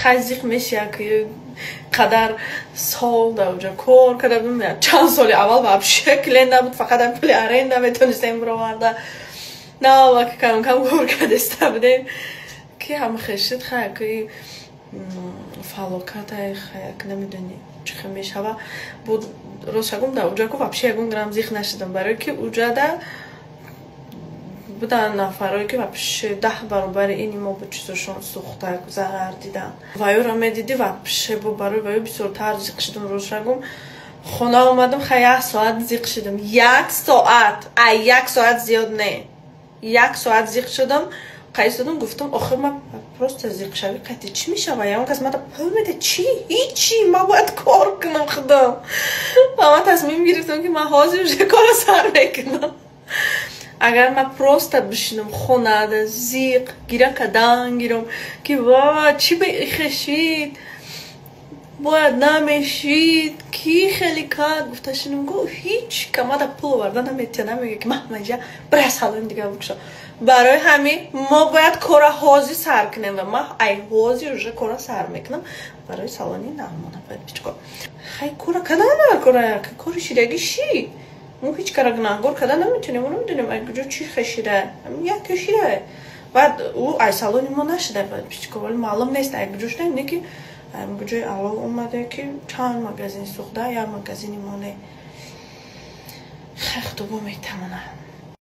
خزیق میشه که قدر سال در اونجا کار کردم چند سال اول вообще کلین نبود فقط هم پول ارنده میتونستیم برآورده نه وقتی کم کم کار کرده بودیم که هم خشید خیلی که فعالیت خیلی نمیدونی چه میشه و بود روشگم در اونجا که вообще یکم گرم زیخ نشدم برای که اونجا در بودن نفرایی که вообще 10 برابر اینی ما به چیزشون سوخته ضرر دیدن و یا را میدیدی вообще برای وای بسیارتر زیق شدم روشگم خونه اومدم خیلی 1 ساعت زیق شدم 1 ساعت 1 ساعت زیاد نه 1 ساعت زیق شدم قیصدم گفتم آخه من پروست زیق شوی قطعی چی میشه و یا کس من پول میده چی هیچی ما باید کار کنم خدا و من تصمیم گرفتم که من حاضر شده کار سر میکنم اگر من پروست بشینم خونه ده زیق گیره کدن گیرم که وا چی به خشید باید نمیشید کی خیلی کرد گفتشونم گو هیچ که ما ده پول وردن نمیتونه میگه که من اینجا برای سالن دیگه بکشم برای همین ما باید کار حاضی سر کنیم و ما ای حاضی رو کار سر میکنم برای سالانی نمونه باید بیچکم خیلی کار کدن کاری شیرگی شی مو هیچ کار گناهگار کدن نمیتونیم اونو میدونیم ای کجا چی خشیره یک کشیره بعد او ای سالانی ما نشده باید بیچکم ولی معلوم نیست ای کجاش نمیده که کجای اول اومده که چند مگزین سوخته یا مگزینی مونه خیلی خوبه میتمونه